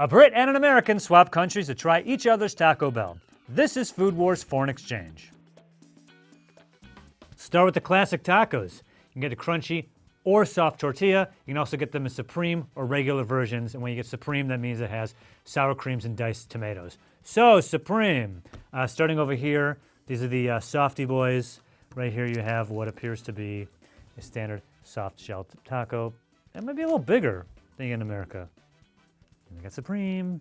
A Brit and an American swap countries to try each other's Taco Bell. This is Food Wars Foreign Exchange. Start with the classic tacos. You can get a crunchy or soft tortilla. You can also get them in supreme or regular versions. And when you get supreme, that means it has sour creams and diced tomatoes. So supreme. Starting over here, these are the softy boys. Right here you have what appears to be a standard soft shell taco. That might be a little bigger than you get in America. And we got supreme.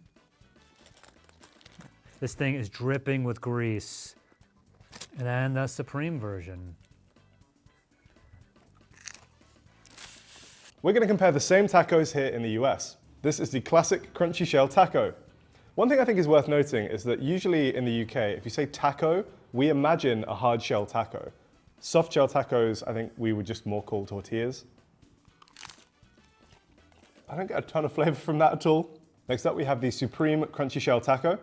This thing is dripping with grease. And then the supreme version. We're going to compare the same tacos here in the US. This is the classic crunchy shell taco. One thing I think is worth noting is that usually in the UK, if you say taco, we imagine a hard shell taco. Soft shell tacos, I think we would just more call tortillas. I don't get a ton of flavor from that at all. Next up, we have the Supreme Crunchy Shell Taco.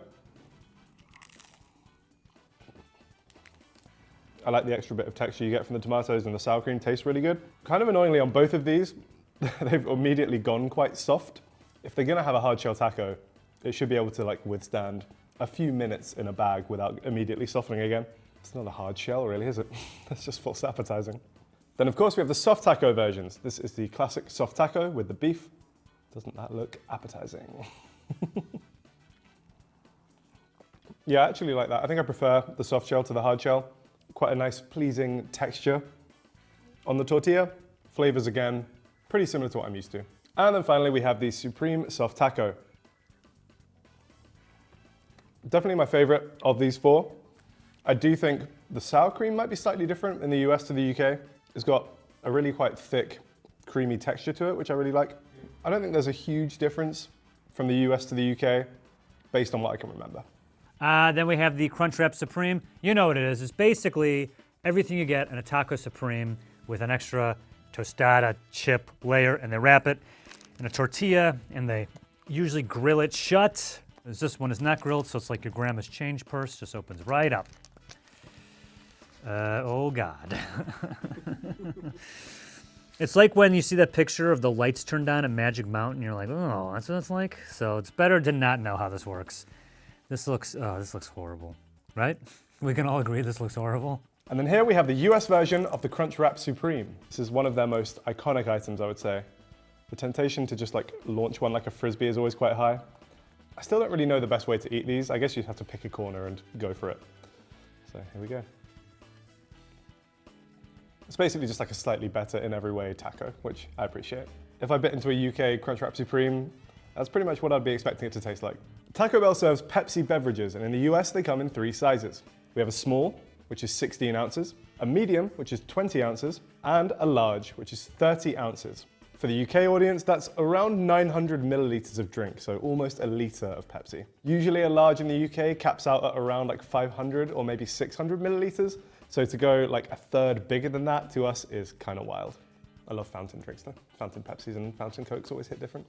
I like the extra bit of texture you get from the tomatoes, and the sour cream tastes really good. Kind of annoyingly on both of these, they've immediately gone quite soft. If they're gonna have a hard shell taco, it should be able to withstand a few minutes in a bag without immediately softening again. It's not a hard shell really, is it? That's just false appetizing. Then of course we have the soft taco versions. This is the classic soft taco with the beef. Doesn't that look appetizing? Yeah, I actually like that. I think I prefer the soft shell to the hard shell. Quite a nice, pleasing texture on the tortilla. Flavors, again, pretty similar to what I'm used to. And then finally, we have the Supreme Soft Taco. Definitely my favorite of these four. I do think the sour cream might be slightly different in the US to the UK. It's got a really quite thick, creamy texture to it, which I really like. I don't think there's a huge difference from the US to the UK based on what I can remember. Then we have the Crunchwrap Supreme. You know what it is. It's basically everything you get in a Taco Supreme with an extra tostada chip layer, and they wrap it in a tortilla, and they usually grill it shut. This one is not grilled, so it's like your grandma's change purse, just opens right up. Oh God. It's like when you see that picture of the lights turned on at Magic Mountain, you're like, oh, that's what it's like? So it's better to not know how this works. This looks horrible, right? We can all agree this looks horrible. And then here we have the US version of the Crunchwrap Supreme. This is one of their most iconic items, I would say. The temptation to just launch one like a Frisbee is always quite high. I still don't really know the best way to eat these. I guess you'd have to pick a corner and go for it. So here we go. It's basically just like a slightly better in every way taco, which I appreciate. If I bit into a UK Crunchwrap Supreme, that's pretty much what I'd be expecting it to taste like. Taco Bell serves Pepsi beverages, and in the US they come in 3 sizes. We have a small, which is 16 ounces, a medium, which is 20 ounces, and a large, which is 30 ounces. For the UK audience, that's around 900 milliliters of drink, so almost a litre of Pepsi. Usually a large in the UK caps out at around 500 or maybe 600 milliliters, so to go a third bigger than that to us is kind of wild. I love fountain drinks though. Fountain Pepsis and fountain Cokes always hit different.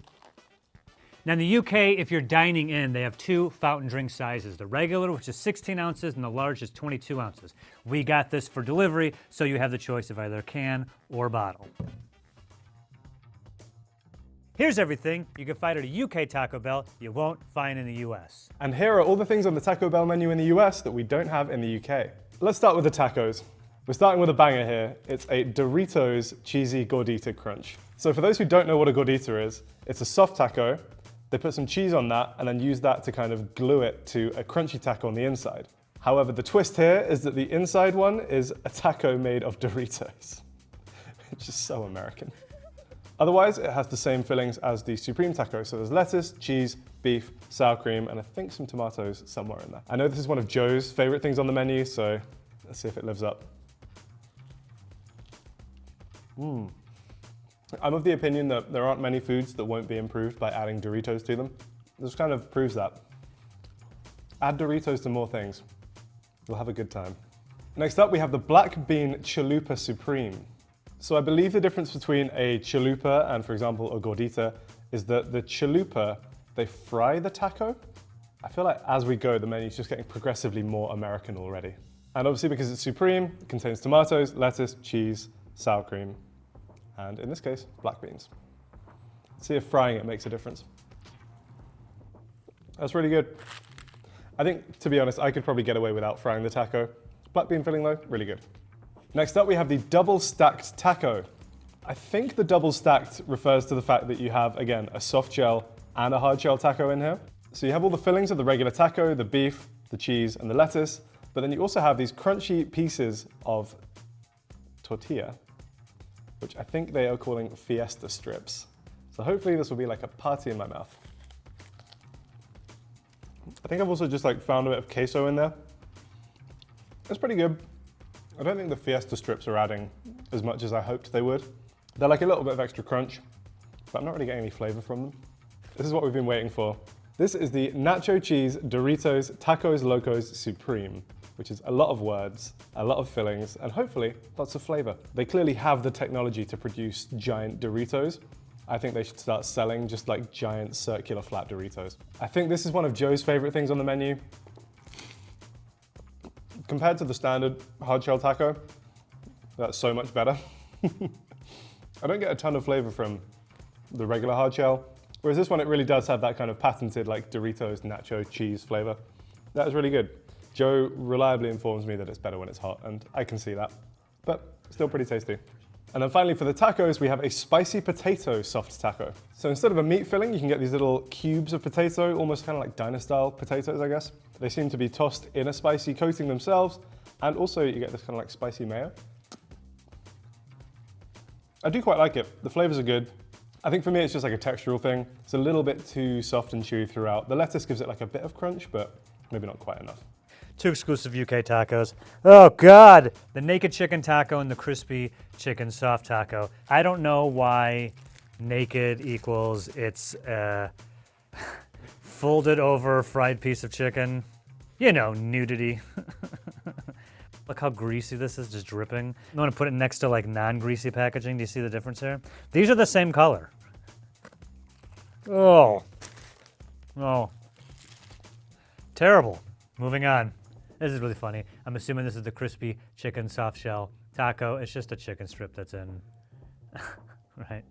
Now in the UK, if you're dining in, they have 2 fountain drink sizes. The regular, which is 16 ounces, and the large is 22 ounces. We got this for delivery, so you have the choice of either can or bottle. Here's everything you can find at a UK Taco Bell you won't find in the US. And here are all the things on the Taco Bell menu in the US that we don't have in the UK. Let's start with the tacos. We're starting with a banger here. It's a Doritos Cheesy Gordita Crunch. So for those who don't know what a gordita is, it's a soft taco. They put some cheese on that and then use that to kind of glue it to a crunchy taco on the inside. However, the twist here is that the inside one is a taco made of Doritos, which is so American. Otherwise, it has the same fillings as the Supreme Taco. So there's lettuce, cheese, beef, sour cream, and I think some tomatoes somewhere in there. I know this is one of Joe's favorite things on the menu, so let's see if it lives up. I'm of the opinion that there aren't many foods that won't be improved by adding Doritos to them. This kind of proves that. Add Doritos to more things. You'll have a good time. Next up, we have the Black Bean Chalupa Supreme. So I believe the difference between a chalupa and, for example, a gordita is that the chalupa, they fry the taco. I feel like as we go, the menu's just getting progressively more American already. And obviously because it's Supreme, it contains tomatoes, lettuce, cheese, sour cream, and in this case, black beans. See if frying it makes a difference. That's really good. I think, to be honest, I could probably get away without frying the taco. Black bean filling though, really good. Next up, we have the double stacked taco. I think the double stacked refers to the fact that you have, again, a soft shell and a hard shell taco in here. So you have all the fillings of the regular taco, the beef, the cheese, and the lettuce, but then you also have these crunchy pieces of tortilla, which I think they are calling fiesta strips. So hopefully this will be like a party in my mouth. I think I've also just like found a bit of queso in there. It's pretty good. I don't think the fiesta strips are adding as much as I hoped they would. They're like a little bit of extra crunch, but I'm not really getting any flavor from them. This is what we've been waiting for. This is the Nacho Cheese Doritos Tacos Locos Supreme, which is a lot of words, a lot of fillings, and hopefully lots of flavor. They clearly have the technology to produce giant Doritos. I think they should start selling just like giant circular flat Doritos. I think this is one of Joe's favorite things on the menu. Compared to the standard hard shell taco, that's so much better. I don't get a ton of flavor from the regular hard shell, whereas this one, it really does have that kind of patented like Doritos nacho cheese flavor. That is really good. Joe reliably informs me that it's better when it's hot, and I can see that, but still pretty tasty. And then finally for the tacos, we have a spicy potato soft taco. So instead of a meat filling, you can get these little cubes of potato, almost kind of like diner style potatoes, I guess. They seem to be tossed in a spicy coating themselves, and also you get this kind of like spicy mayo. I do quite like it. The flavors are good. I think for me, it's just like a textural thing. It's a little bit too soft and chewy throughout. The lettuce gives it like a bit of crunch, but maybe not quite enough. 2 exclusive UK tacos. Oh God! The naked chicken taco and the crispy chicken soft taco. I don't know why naked equals it's a folded over fried piece of chicken. You know, nudity. Look how greasy this is, just dripping. You want to put it next to like non-greasy packaging. Do you see the difference here? These are the same color. Oh. Oh. Terrible. Moving on. This is really funny. I'm assuming this is the crispy chicken soft shell taco. It's just a chicken strip that's in, right?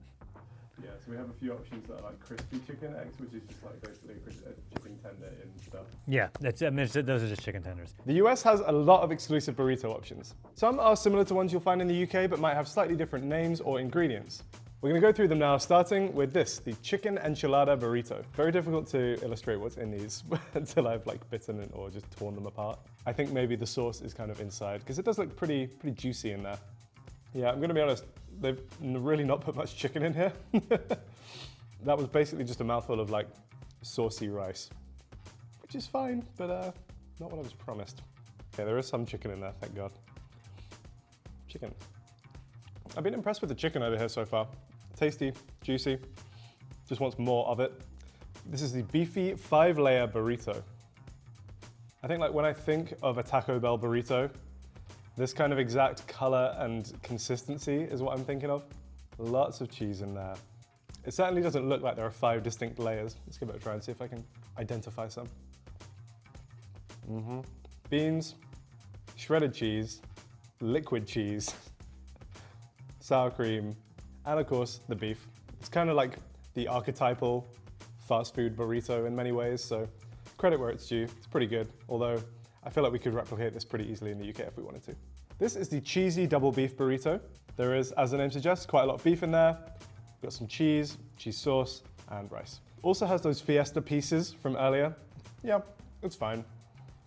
Yeah, so we have a few options that are like crispy chicken eggs, which is just like basically a chicken tender in stuff. Yeah, those are just chicken tenders. The US has a lot of exclusive burrito options. Some are similar to ones you'll find in the UK, but might have slightly different names or ingredients. We're gonna go through them now, starting with this, the chicken enchilada burrito. Very difficult to illustrate what's in these until I've like bitten it or just torn them apart. I think maybe the sauce is kind of inside, because it does look pretty juicy in there. Yeah, I'm gonna be honest, they've really not put much chicken in here. That was basically just a mouthful of like saucy rice, which is fine, but not what I was promised. Okay, there is some chicken in there, thank God. Chicken. I've been impressed with the chicken over here so far. Tasty, juicy, just wants more of it. This is the beefy 5-layer burrito. I think like when I think of a Taco Bell burrito, this kind of exact color and consistency is what I'm thinking of. Lots of cheese in there. It certainly doesn't look like there are 5 distinct layers. Let's give it a try and see if I can identify some. Beans, shredded cheese, liquid cheese, sour cream, and of course the beef. It's kind of like the archetypal fast food burrito in many ways, so credit where it's due. It's pretty good, although I feel like we could replicate this pretty easily in the UK if we wanted to. This is the cheesy double beef burrito. There is, as the name suggests, quite a lot of beef in there. We've got some cheese sauce, and rice. Also has those fiesta pieces from earlier. Yeah, it's fine.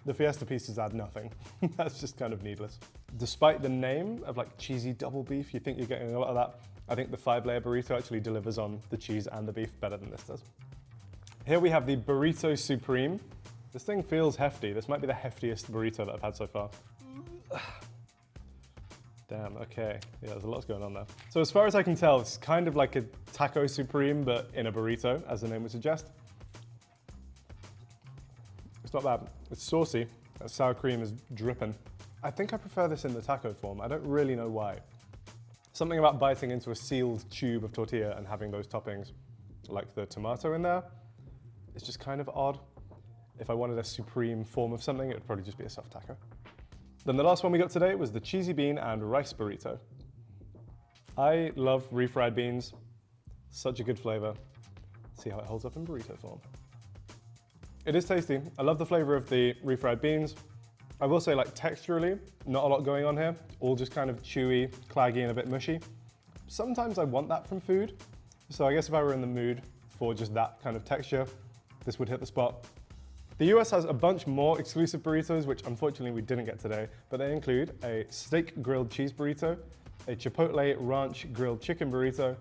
The fiesta pieces add nothing. That's just kind of needless. Despite the name of like cheesy double beef, you think you're getting a lot of that. I think the 5-layer burrito actually delivers on the cheese and the beef better than this does. Here we have the Burrito Supreme. This thing feels hefty. This might be the heftiest burrito that I've had so far. Damn, okay. Yeah, there's a lot going on there. So as far as I can tell, it's kind of like a Taco Supreme, but in a burrito, as the name would suggest. It's not bad. It's saucy. That sour cream is dripping. I think I prefer this in the taco form. I don't really know why. Something about biting into a sealed tube of tortilla and having those toppings, like the tomato in there, it's just kind of odd. If I wanted a supreme form of something, it would probably just be a soft taco. Then the last one we got today was the cheesy bean and rice burrito. I love refried beans. Such a good flavor. See how it holds up in burrito form. It is tasty. I love the flavor of the refried beans. I will say, like, texturally, not a lot going on here. All just kind of chewy, claggy, and a bit mushy. Sometimes I want that from food. So I guess if I were in the mood for just that kind of texture, this would hit the spot. The US has a bunch more exclusive burritos, which unfortunately we didn't get today, but they include a steak grilled cheese burrito, a chipotle ranch grilled chicken burrito,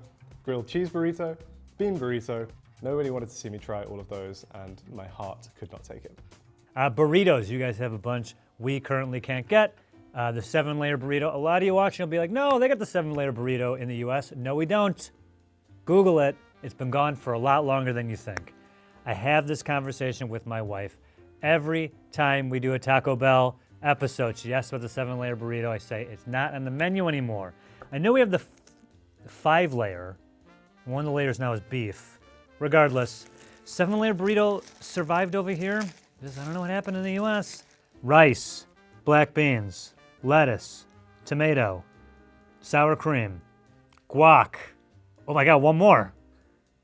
grilled cheese burrito, bean burrito. Nobody wanted to see me try all of those, and my heart could not take it. Burritos, you guys have a bunch we currently can't get. The 7-layer burrito. A lot of you watching will be like, no, they got the 7-layer burrito in the US. No, we don't. Google it. It's been gone for a lot longer than you think. I have this conversation with my wife every time we do a Taco Bell episode. She asks about the 7-layer burrito. I say, it's not on the menu anymore. I know we have the 5-layer. One of the layers now is beef. Regardless, 7-layer burrito survived over here. Because I don't know what happened in the US. Rice, black beans, lettuce, tomato, sour cream, guac. Oh my God, one more.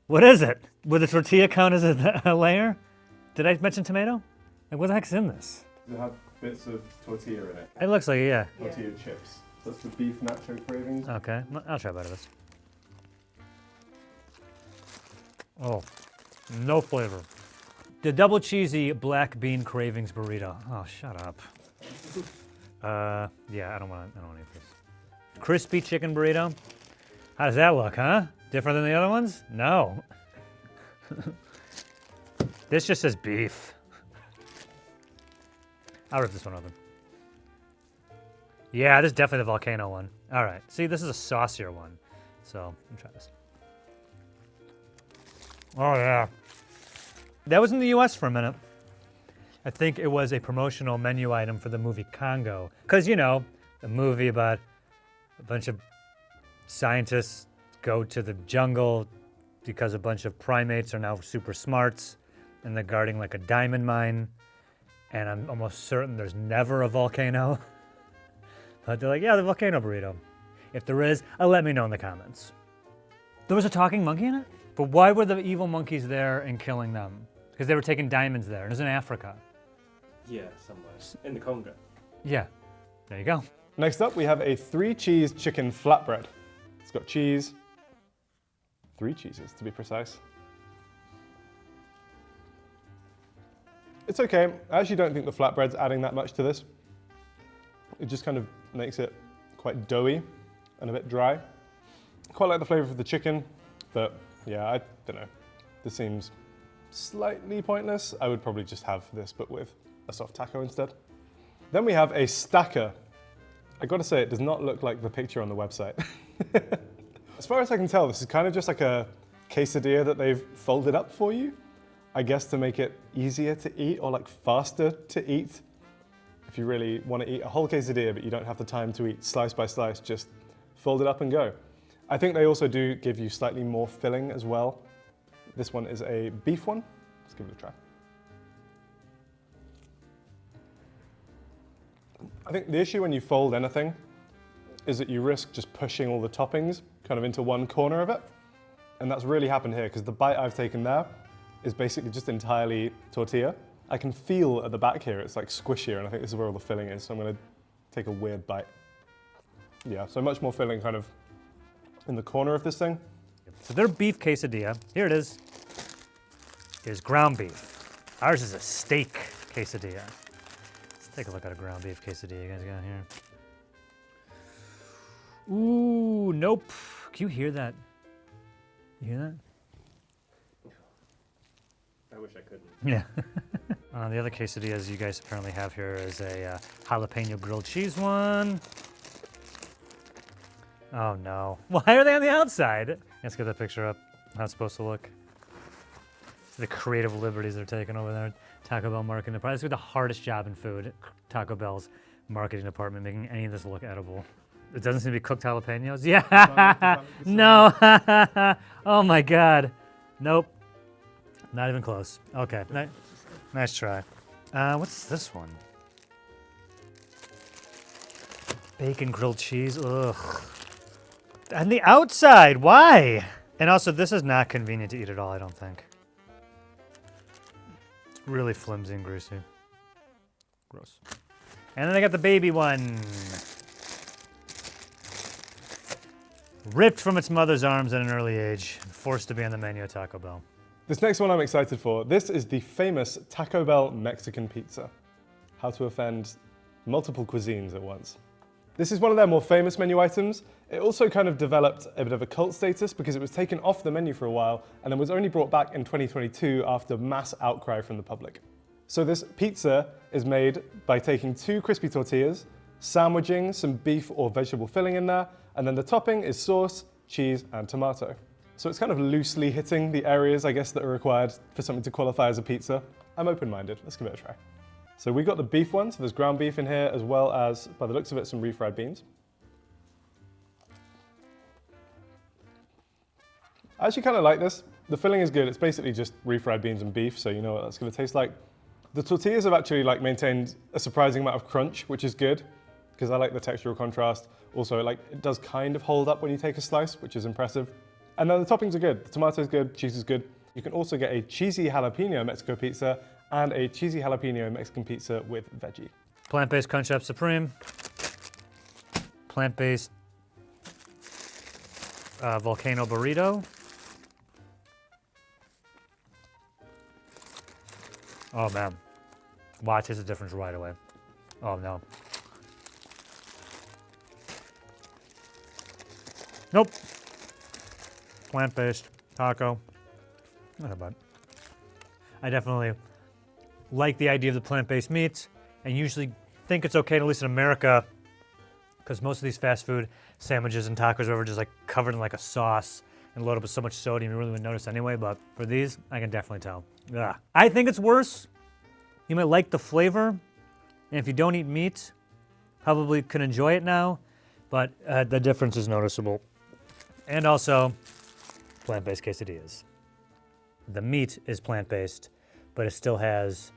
What is it? Would the tortilla count as a layer? Did I mention tomato? Like, what the heck's in this? They have bits of tortilla in it. It looks like it, yeah. Tortilla chips. That's the beef nacho cravings. Okay, I'll try a bite of this. Oh, no flavor. The double cheesy black bean cravings burrito. Oh, shut up. Yeah, I don't want to eat this. Crispy chicken burrito. How does that look, huh? Different than the other ones? No. This just says beef. I'll rip this one open. Yeah, this is definitely the volcano one. All right. See, this is a saucier one. So, let me try this. Oh, yeah. That was in the US for a minute. I think it was a promotional menu item for the movie Congo. Because, you know, a movie about a bunch of scientists go to the jungle because a bunch of primates are now super smarts and they're guarding like a diamond mine. And I'm almost certain there's never a volcano. But they're like, yeah, the volcano burrito. If there is, let me know in the comments. There was a talking monkey in it? But why were the evil monkeys there and killing them? Because they were taking diamonds there. It was in Africa. Yeah, somewhere. In the Congo. Yeah. There you go. Next up, we have a 3-cheese chicken flatbread. It's got cheese, 3 cheeses to be precise. It's okay. I actually don't think the flatbread's adding that much to this. It just kind of makes it quite doughy and a bit dry. Quite like the flavor of the chicken, but yeah, I don't know. This seems slightly pointless. I would probably just have this, but with a soft taco instead. Then we have a stacker. I gotta say, it does not look like the picture on the website. As far as I can tell, this is kind of just like a quesadilla that they've folded up for you. I guess to make it easier to eat or like faster to eat. If you really want to eat a whole quesadilla, but you don't have the time to eat slice by slice, just fold it up and go. I think they also do give you slightly more filling as well. This one is a beef one. Let's give it a try. I think the issue when you fold anything is that you risk just pushing all the toppings kind of into one corner of it. And that's really happened here because the bite I've taken there is basically just entirely tortilla. I can feel at the back here, it's like squishier, and I think this is where all the filling is, so I'm gonna take a weird bite. Yeah, so much more filling kind of in the corner of this thing. So their beef quesadilla, here it is ground beef. Ours is a steak quesadilla. Let's take a look at a ground beef quesadilla you guys got here. Ooh, nope. Can you hear that? You hear that? I wish I couldn't. Yeah. The other quesadillas you guys apparently have here is a jalapeno grilled cheese one. Oh no. Why are they on the outside? Let's get that picture up. How it's supposed to look. The creative liberties they're taking over there. Taco Bell marketing department. This would be the hardest job in food. Taco Bell's marketing department, making any of this look edible. It doesn't seem to be cooked jalapenos. Yeah. No. Oh my God. Nope. Not even close. Okay. Nice try. What's this one? Bacon grilled cheese. Ugh. On the outside. Why? And also, this is not convenient to eat at all, I don't think. really flimsy and greasy. Gross. And then I got the baby one. Ripped from its mother's arms at an early age, and forced to be on the menu at Taco Bell. This next one I'm excited for. This is the famous Taco Bell Mexican pizza. How to offend multiple cuisines at once. This is one of their more famous menu items. It also kind of developed a bit of a cult status because it was taken off the menu for a while and then was only brought back in 2022 after mass outcry from the public. So this pizza is made by taking 2 crispy tortillas, sandwiching some beef or vegetable filling in there, and then the topping is sauce, cheese, and tomato. So it's kind of loosely hitting the areas, I guess, that are required for something to qualify as a pizza. I'm open-minded, let's give it a try. So we got the beef one, so there's ground beef in here, as well as, by the looks of it, some refried beans. I actually kind of like this. The filling is good. It's basically just refried beans and beef, so you know what that's going to taste like. The tortillas have actually maintained a surprising amount of crunch, which is good, because I like the textural contrast. Also, it does kind of hold up when you take a slice, which is impressive. And then the toppings are good. The tomato is good, cheese is good. You can also get a cheesy jalapeno Mexico pizza and a cheesy jalapeno Mexican pizza with veggie. Plant-based Crunchwrap Supreme. Plant-based volcano burrito. Oh man, wow, I taste the difference right away. Oh no. Nope. Plant-based taco. Not bad. I definitely like the idea of the plant-based meats, and usually think it's okay, at least in America, because most of these fast food sandwiches and tacos are just covered in a sauce and loaded with so much sodium you really wouldn't notice anyway, but for these, I can definitely tell. Ugh. I think it's worse. You might like the flavor, and if you don't eat meat, probably could enjoy it now, but the difference is noticeable. And also, plant-based quesadillas. The meat is plant-based, but it still has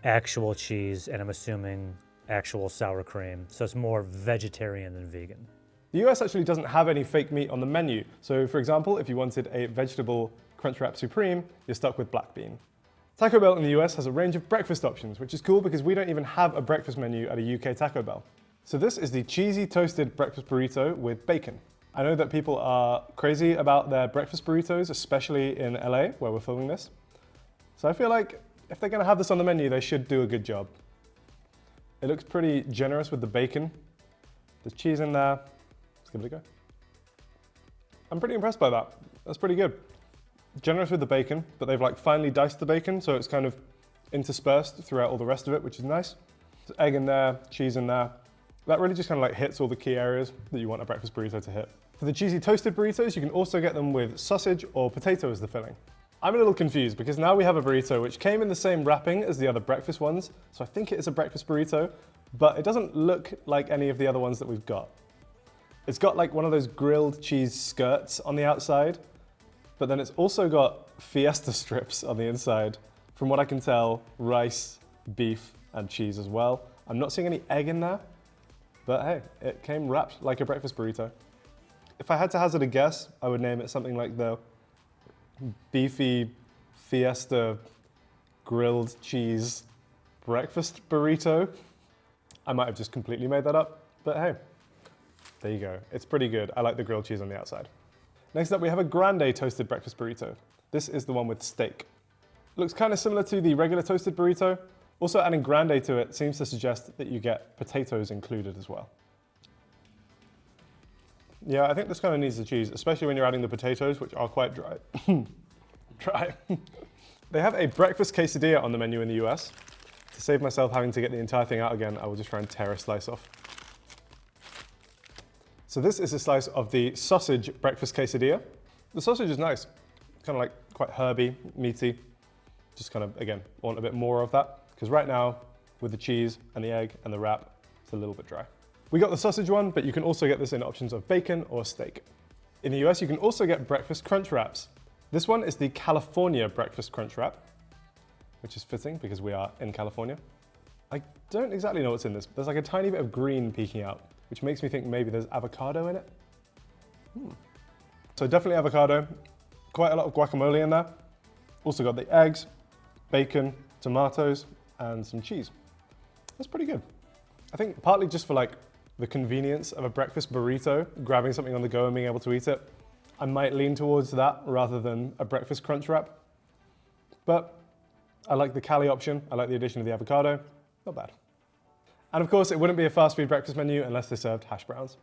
actual cheese, and I'm assuming actual sour cream, so it's more vegetarian than vegan. The US actually doesn't have any fake meat on the menu. So for example, if you wanted a vegetable Crunchwrap Supreme, you're stuck with black bean. Taco Bell in the US has a range of breakfast options, which is cool because we don't even have a breakfast menu at a UK Taco Bell. So this is the cheesy toasted breakfast burrito with bacon. I know that people are crazy about their breakfast burritos, especially in LA, where we're filming this. So I feel like if they're gonna have this on the menu, they should do a good job. It looks pretty generous with the bacon. There's cheese in there. Let's give it a go. I'm pretty impressed by that. That's pretty good. Generous with the bacon, but they've finely diced the bacon, so it's kind of interspersed throughout all the rest of it, which is nice. There's egg in there, cheese in there. That really just kind of hits all the key areas that you want a breakfast burrito to hit. For the cheesy toasted burritos, you can also get them with sausage or potato as the filling. I'm a little confused because now we have a burrito which came in the same wrapping as the other breakfast ones, so I think it is a breakfast burrito, but it doesn't look like any of the other ones that we've got. It's got one of those grilled cheese skirts on the outside, but then it's also got fiesta strips on the inside. From what I can tell, rice, beef, and cheese as well. I'm not seeing any egg in there, but hey, it came wrapped like a breakfast burrito. If I had to hazard a guess, I would name it something like the beefy fiesta grilled cheese breakfast burrito. I might have just completely made that up, but hey, there you go. It's pretty good. I like the grilled cheese on the outside. Next up, we have a grande toasted breakfast burrito. This is the one with steak. Looks kind of similar to the regular toasted burrito. Also adding grande to it seems to suggest that you get potatoes included as well. Yeah, I think this kind of needs the cheese, especially when you're adding the potatoes, which are quite dry. Dry. They have a breakfast quesadilla on the menu in the US. To save myself having to get the entire thing out again, I will just try and tear a slice off. So this is a slice of the sausage breakfast quesadilla. The sausage is nice. Kind of quite herby, meaty. Just kind of, again, want a bit more of that. Because right now, with the cheese and the egg and the wrap, it's a little bit dry. We got the sausage one, but you can also get this in options of bacon or steak. In the US, you can also get breakfast crunch wraps. This one is the California breakfast crunch wrap, which is fitting because we are in California. I don't exactly know what's in this. There's a tiny bit of green peeking out, which makes me think maybe there's avocado in it. So definitely avocado, quite a lot of guacamole in there. Also got the eggs, bacon, tomatoes, and some cheese. That's pretty good. I think partly just for like the convenience of a breakfast burrito, grabbing something on the go and being able to eat it, I might lean towards that rather than a breakfast crunch wrap. But I like the Cali option. I like the addition of the avocado. Not bad. And of course, it wouldn't be a fast food breakfast menu unless they served hash browns.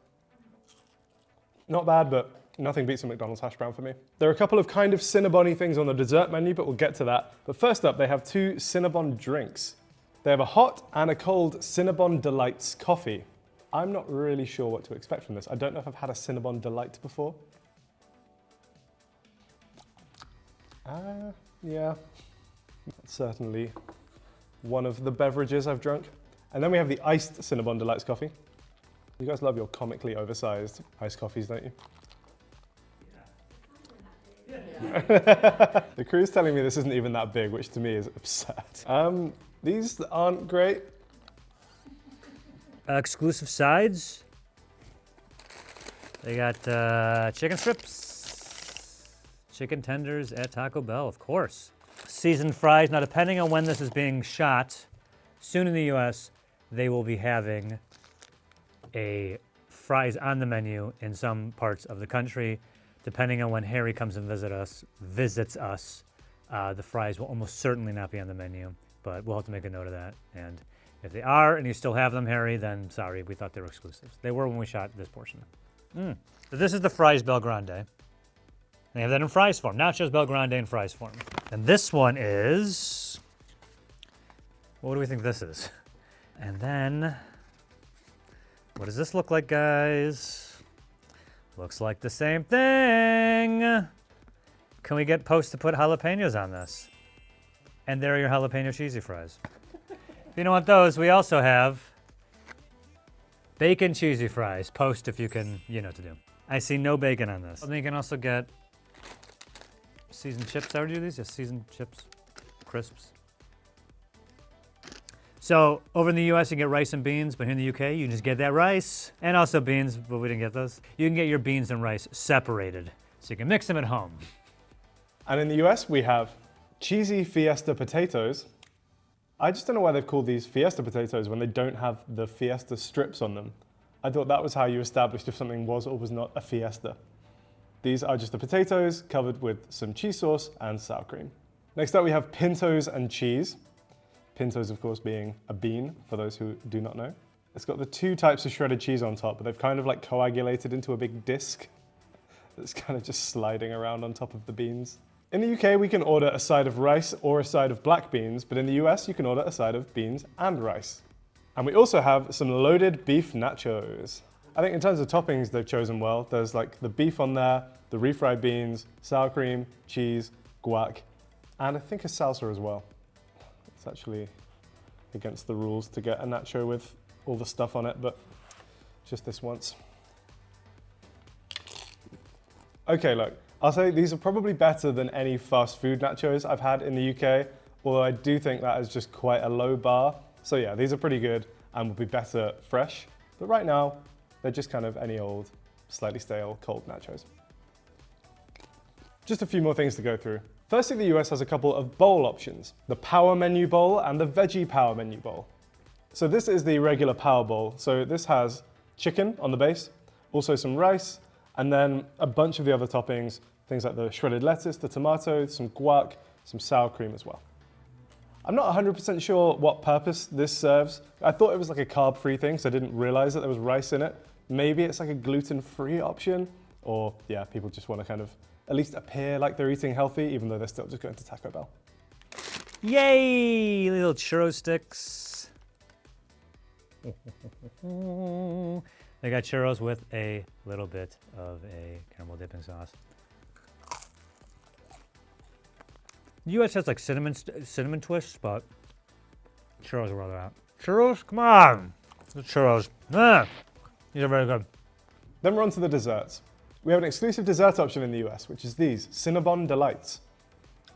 Not bad, but nothing beats a McDonald's hash brown for me. There are a couple of kind of Cinnabon-y things on the dessert menu, but we'll get to that. But first up, they have 2 Cinnabon drinks. They have a hot and a cold Cinnabon Delights coffee. I'm not really sure what to expect from this. I don't know if I've had a Cinnabon Delight before. Yeah, that's certainly one of the beverages I've drunk. And then we have the iced Cinnabon Delights coffee. You guys love your comically oversized iced coffees, don't you? Yeah. The crew's telling me this isn't even that big, which to me is absurd. These aren't great. Exclusive sides. They got chicken strips, chicken tenders at Taco Bell, of course. Seasoned fries. Now, depending on when this is being shot, soon in the US, they will be having a fries on the menu in some parts of the country. Depending on when Harry comes and visits us, the fries will almost certainly not be on the menu, but we'll have to make a note of that. And if they are, and you still have them, Harry, then sorry, we thought they were exclusives. They were when we shot this portion. So this is the fries Bel Grande. They have that in fries form, nachos Bel Grande in fries form. And this one is, what do we think this is? And then, what does this look like, guys? Looks like the same thing. Can we get Post to put jalapenos on this? And there are your jalapeno cheesy fries. If you don't want those, we also have bacon cheesy fries. Post if you can, you know what to do. I see no bacon on this. And then you can also get seasoned chips. How would you do these? Yes, seasoned chips, crisps. So over in the US, you get rice and beans, but here in the UK, you just get that rice and also beans, but we didn't get those. You can get your beans and rice separated, so you can mix them at home. And in the US, we have cheesy Fiesta potatoes. I just don't know why they've called these Fiesta potatoes when they don't have the Fiesta strips on them. I thought that was how you established if something was or was not a Fiesta. These are just the potatoes covered with some cheese sauce and sour cream. Next up, we have pintos and cheese. Pintos, of course, being a bean, for those who do not know. It's got the 2 types of shredded cheese on top, but they've kind of like coagulated into a big disc that's kind of just sliding around on top of the beans. In the UK, we can order a side of rice or a side of black beans, but in the US, you can order a side of beans and rice. And we also have some loaded beef nachos. I think in terms of toppings, they've chosen well. There's like the beef on there, the refried beans, sour cream, cheese, guac, and I think a salsa as well. It's actually against the rules to get a nacho with all the stuff on it, but just this once. Okay, look, I'll say these are probably better than any fast food nachos I've had in the UK, although I do think that is just quite a low bar. So yeah, these are pretty good and will be better fresh. But right now, they're just kind of any old, slightly stale, cold nachos. Just a few more things to go through. Firstly, the US has a couple of bowl options, the Power Menu Bowl and the Veggie Power Menu Bowl. So this is the regular Power Bowl. So this has chicken on the base, also some rice, and then a bunch of the other toppings, things like the shredded lettuce, the tomatoes, some guac, some sour cream as well. I'm not 100% sure what purpose this serves. I thought it was like a carb-free thing, so I didn't realize that there was rice in it. Maybe it's like a gluten-free option, or yeah, people just want to kind of at least appear like they're eating healthy, even though they're still just going to Taco Bell. Yay! Little churro sticks. They got churros with a little bit of a caramel dipping sauce. The US has like cinnamon twists, but churros are where they're at. Churros? Come on! The churros. These are very good. Then we're on to the desserts. We have an exclusive dessert option in the US, which is these, Cinnabon Delights.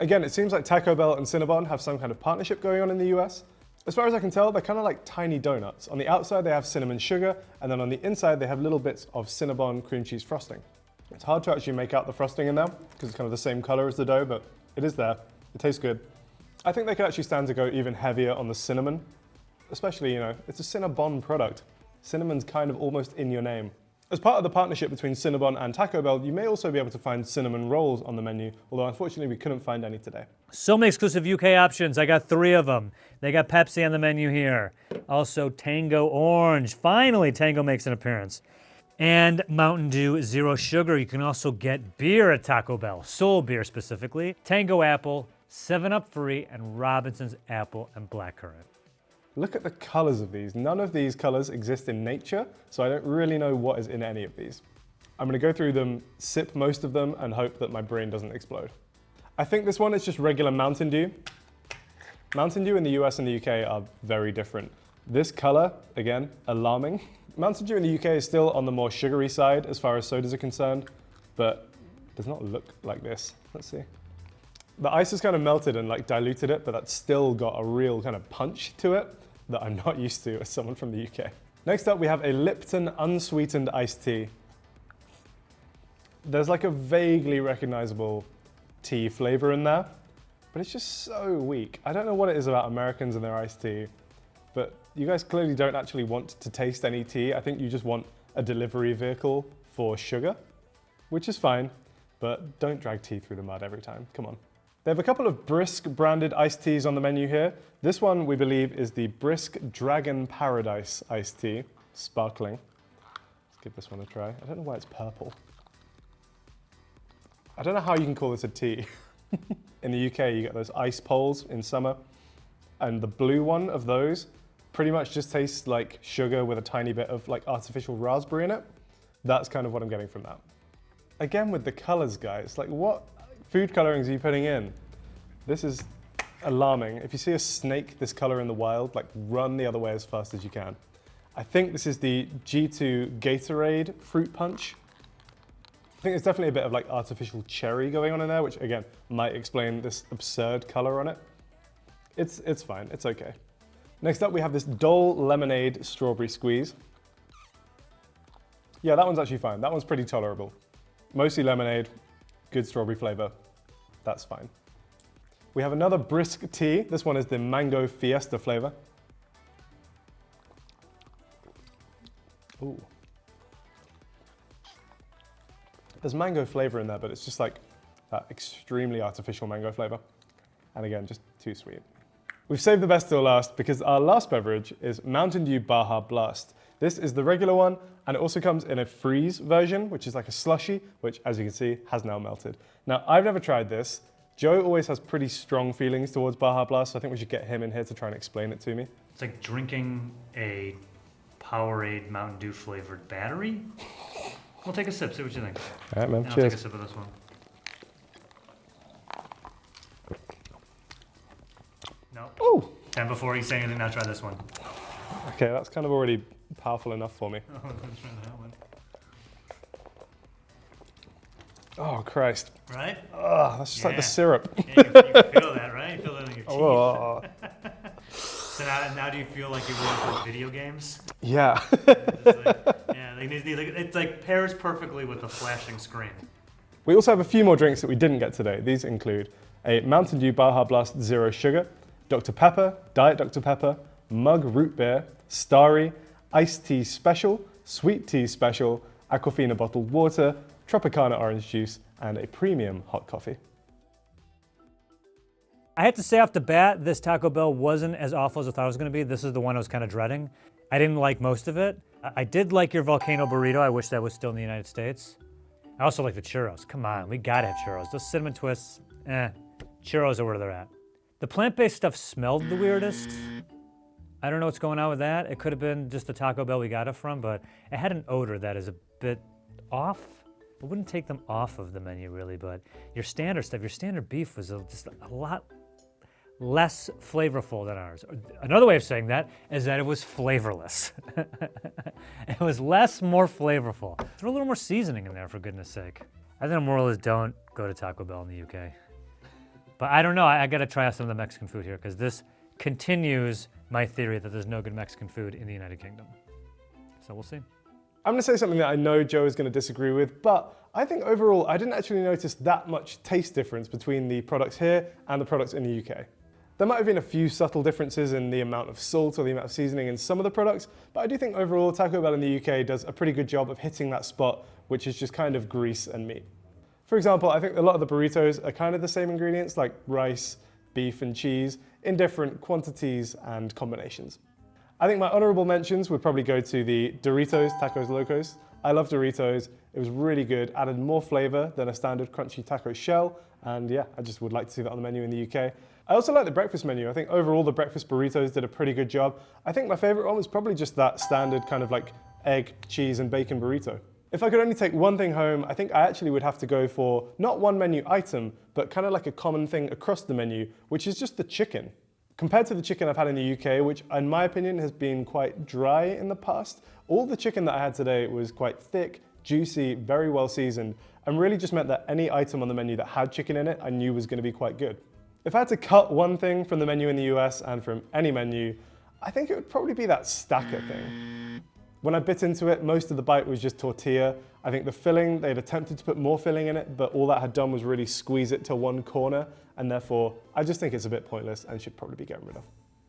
Again, it seems like Taco Bell and Cinnabon have some kind of partnership going on in the US. As far as I can tell, they're kind of like tiny donuts. On the outside, they have cinnamon sugar, and then on the inside, they have little bits of Cinnabon cream cheese frosting. It's hard to actually make out the frosting in there, because it's kind of the same color as the dough, but it is there. It tastes good. I think they could actually stand to go even heavier on the cinnamon, especially, you know, it's a Cinnabon product. Cinnamon's kind of almost in your name. As part of the partnership between Cinnabon and Taco Bell, you may also be able to find cinnamon rolls on the menu, although unfortunately we couldn't find any today. So many exclusive UK options. I got 3 of them. They got Pepsi on the menu here. Also Tango Orange. Finally, Tango makes an appearance. And Mountain Dew Zero Sugar. You can also get beer at Taco Bell. Soul beer specifically. Tango Apple, 7-Up Free, and Robinson's Apple and Blackcurrant. Look at the colors of these. None of these colors exist in nature, so I don't really know what is in any of these. I'm gonna go through them, sip most of them, and hope that my brain doesn't explode. I think this one is just regular Mountain Dew. Mountain Dew in the US and the UK are very different. This color, again, alarming. Mountain Dew in the UK is still on the more sugary side as far as sodas are concerned, but does not look like this. Let's see. The ice has kind of melted and like diluted it, but that's still got a real kind of punch to it that I'm not used to as someone from the UK. Next up, we have a Lipton unsweetened iced tea. There's like a vaguely recognizable tea flavor in there, but it's just so weak. I don't know what it is about Americans and their iced tea, but you guys clearly don't actually want to taste any tea. I think you just want a delivery vehicle for sugar, which is fine, but don't drag tea through the mud every time. Come on. They have a couple of Brisk branded iced teas on the menu here. This one, we believe, is the Brisk Dragon Paradise iced tea, sparkling. Let's give this one a try. I don't know why it's purple. I don't know how you can call this a tea. In the UK, you get those ice poles in summer, and the blue one of those pretty much just tastes like sugar with a tiny bit of like artificial raspberry in it. That's kind of what I'm getting from that. Again with the colors, guys, like what food colorings are you putting in? This is alarming. If you see a snake this color in the wild, like run the other way as fast as you can. I think this is the G2 Gatorade Fruit Punch. I think there's definitely a bit of like artificial cherry going on in there, which again, might explain this absurd color on it. It's fine, it's okay. Next up, we have this Dole Lemonade Strawberry Squeeze. Yeah, that one's actually fine. That one's pretty tolerable. Mostly lemonade, good strawberry flavor. That's fine. We have another Brisk tea. This one is the Mango Fiesta flavor. Ooh. There's mango flavor in there, but it's just like that extremely artificial mango flavor. And again, just too sweet. We've saved the best till last because our last beverage is Mountain Dew Baja Blast. This is the regular one, and it also comes in a freeze version, which is like a slushy, which as you can see, has now melted. Now, I've never tried this. Joe always has pretty strong feelings towards Baja Blast, so I think we should get him in here to try and explain it to me. It's like drinking a Powerade Mountain Dew flavored battery. We'll take a sip, see what you think. All right, man, I'll cheers. take a sip of this one. No. Ooh. And before you say anything, now try this one. Okay, that's kind of already powerful enough for me. Oh, let's try that one. Oh, Christ. Right? Oh, that's just like the syrup. Yeah, you can feel that, right? You feel that in your teeth. Oh. So now do you feel like you're really good video games? Yeah. It's like pairs perfectly with the flashing screen. We also have a few more drinks that we didn't get today. These include a Mountain Dew Baja Blast Zero Sugar, Dr. Pepper, Diet Dr. Pepper, Mug Root Beer, Starry, Iced Tea Special, Sweet Tea Special, Aquafina Bottled Water, Tropicana Orange Juice, and a premium hot coffee. I have to say off the bat, this Taco Bell wasn't as awful as I thought it was going to be. This is the one I was kind of dreading. I didn't like most of it. I did like your volcano burrito. I wish that was still in the United States. I also like the churros. Come on, we gotta have churros. Those cinnamon twists, churros are where they're at. The plant-based stuff smelled the weirdest. I don't know what's going on with that. It could have been just the Taco Bell we got it from, but it had an odor that is a bit off. I wouldn't take them off of the menu really, but your standard stuff, your standard beef was just a lot less flavorful than ours. Another way of saying that is that it was flavorless. It was more flavorful. Throw a little more seasoning in there, for goodness sake. I think the moral is don't go to Taco Bell in the UK. But I don't know, I gotta try out some of the Mexican food here, because this continues my theory that there's no good Mexican food in the United Kingdom. So we'll see. I'm gonna say something that I know Joe is gonna disagree with, but I think overall, I didn't actually notice that much taste difference between the products here and the products in the UK. There might have been a few subtle differences in the amount of salt or the amount of seasoning in some of the products, but I do think overall Taco Bell in the UK does a pretty good job of hitting that spot, which is just kind of grease and meat. For example, I think a lot of the burritos are kind of the same ingredients, like rice, beef and cheese, in different quantities and combinations. I think my honorable mentions would probably go to the Doritos Tacos Locos. I love Doritos. It was really good, added more flavor than a standard crunchy taco shell, and yeah, I just would like to see that on the menu in the UK. I also like the breakfast menu. I think overall the breakfast burritos did a pretty good job. I think my favorite one was probably just that standard kind of like egg, cheese and bacon burrito. If I could only take one thing home, I think I actually would have to go for not one menu item, but kind of like a common thing across the menu, which is just the chicken. Compared to the chicken I've had in the UK, which in my opinion has been quite dry in the past, all the chicken that I had today was quite thick, juicy, very well seasoned, and really just meant that any item on the menu that had chicken in it, I knew was going to be quite good. If I had to cut one thing from the menu in the US and from any menu, I think it would probably be that stacker thing. When I bit into it, most of the bite was just tortilla. I think the filling, they'd attempted to put more filling in it, but all that had done was really squeeze it to one corner, and therefore, I just think it's a bit pointless and should probably be getting rid of.